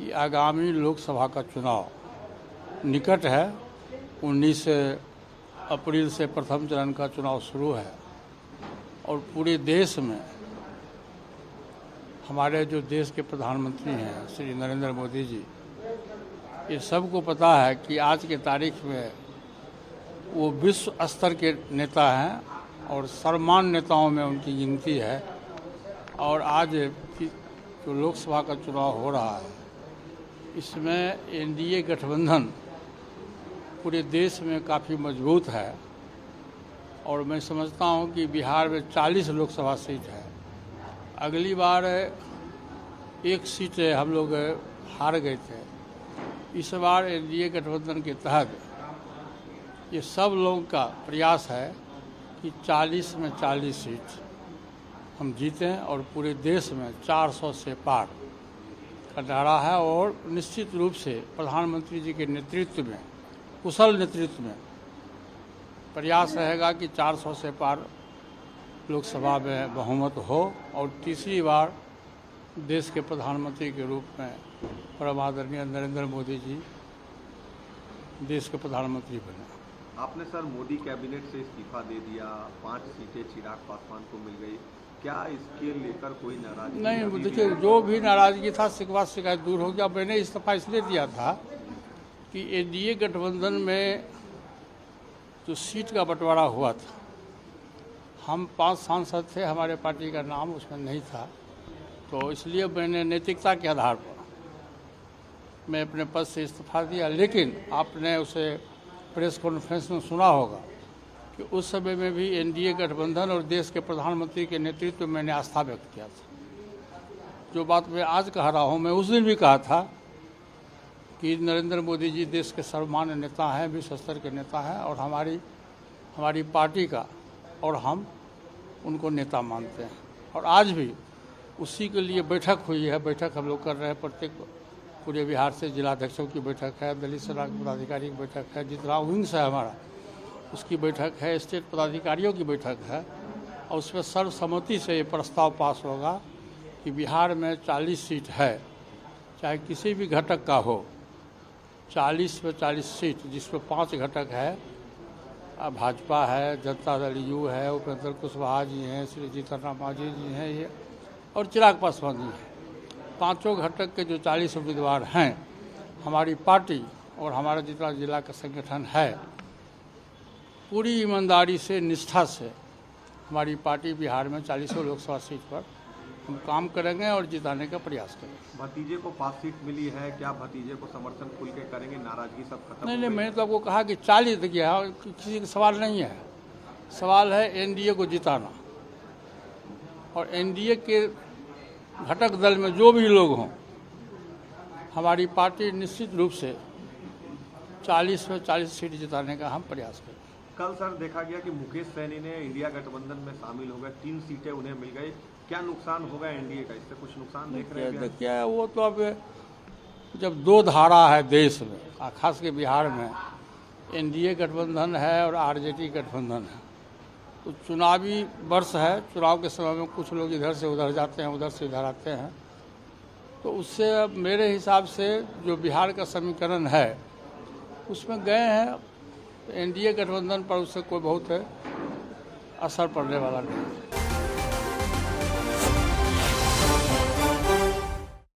कि आगामी लोकसभा का चुनाव निकट है। 19 अप्रैल से प्रथम चरण का चुनाव शुरू है और पूरे देश में हमारे जो देश के प्रधानमंत्री हैं श्री नरेंद्र मोदी जी, ये सबको पता है कि आज के तारीख में वो विश्व स्तर के नेता हैं और सर्वमान्य नेताओं में उनकी गिनती है। और आज जो लोकसभा का चुनाव हो रहा है, इसमें एनडीए गठबंधन पूरे देश में काफ़ी मजबूत है और मैं समझता हूं कि बिहार में 40 लोकसभा सीट है। अगली बार एक सीट हम लोग हार गए थे। इस बार एनडीए गठबंधन के तहत ये सब लोगों का प्रयास है कि 40 में 40 सीट हम जीतें और पूरे देश में 400 से पार का नारा है। और निश्चित रूप से प्रधानमंत्री जी के नेतृत्व में, कुशल नेतृत्व में प्रयास रहेगा कि 400 से पार लोकसभा में बहुमत हो और तीसरी बार देश के प्रधानमंत्री के रूप में परम आदरणीय नरेंद्र मोदी जी देश के प्रधानमंत्री बने। आपने सर मोदी कैबिनेट से इस्तीफा दे दिया, 5 सीटें चिराग पासवान को मिल गई, क्या इसके लेकर कोई नाराजगी? नहीं, देखिए जो भी नाराजगी था शिकवा शिकायत दूर हो गया। मैंने इस्तीफा इसलिए दिया था कि एनडीए गठबंधन में जो सीट का बंटवारा हुआ था, हम 5 सांसद थे, हमारे पार्टी का नाम उसमें नहीं था, तो इसलिए मैंने नैतिकता के आधार पर मैं अपने पद से इस्तीफा दिया। लेकिन आपने उसे प्रेस कॉन्फ्रेंस में सुना होगा कि उस समय में भी एनडीए गठबंधन और देश के प्रधानमंत्री के नेतृत्व में मैंने आस्था व्यक्त किया था। जो बात मैं आज कह रहा हूं, मैं उस दिन भी कहा था कि नरेंद्र मोदी जी देश के सर्वमान्य नेता हैं, विश्व स्तर के नेता हैं और हमारी पार्टी का और हम उनको नेता मानते हैं। और आज भी उसी के लिए बैठक हुई है। बैठक हम लोग कर रहे हैं, प्रत्येक पूरे बिहार से जिलाध्यक्षों की बैठक है, दलित सलाह पदाधिकारी की बैठक है, जितना विंग्स है हमारा उसकी बैठक है, स्टेट पदाधिकारियों की बैठक है और उसमें सर्वसम्मति से ये प्रस्ताव पास होगा कि बिहार में 40 सीट है, चाहे किसी भी घटक का हो, 40 में 40 सीट, जिसमें 5 घटक है, भाजपा है, जनता दल यू है, उपेंद्र कुशवाहा जी हैं, श्री जीतन राम मांझी जी हैं, ये और चिराग पासवान जी हैं। 5 घटक के जो 40 उम्मीदवार हैं, हमारी पार्टी और हमारा जितना जिला का संगठन है, पूरी ईमानदारी से, निष्ठा से हमारी पार्टी बिहार में 40 लोकसभा सीट पर हम काम करेंगे और जिताने का प्रयास करेंगे। भतीजे को 5 सीट मिली है, क्या भतीजे को समर्थन खुल के करेंगे? नाराजगी सब खत्म? नहीं, मैंने तो आपको कहा कि 40 किया, किसी का सवाल नहीं है। सवाल है एनडीए को जिताना और एनडीए के घटक दल में जो भी लोग हों, हमारी पार्टी निश्चित रूप से 40 में 40 सीट जिताने का हम प्रयास करें। कल सर देखा गया कि मुकेश सहनी ने इंडिया गठबंधन में शामिल हो गए, 3 सीटें उन्हें मिल गई, क्या नुकसान होगा एनडीए का? इससे कुछ नुकसान देख रहे हैं? देखिए, वो तो अब जब 2 धारा है देश में, खास के बिहार में एनडीए गठबंधन है और आरजेडी गठबंधन है, तो चुनावी वर्ष है। चुनाव के समय में कुछ लोग इधर से उधर जाते हैं, उधर से इधर आते हैं, तो उससे मेरे हिसाब से जो बिहार का समीकरण है उसमें गए हैं। एनडीए गठबंधन पर उससे कोई बहुत असर पड़ने वाला नहीं है।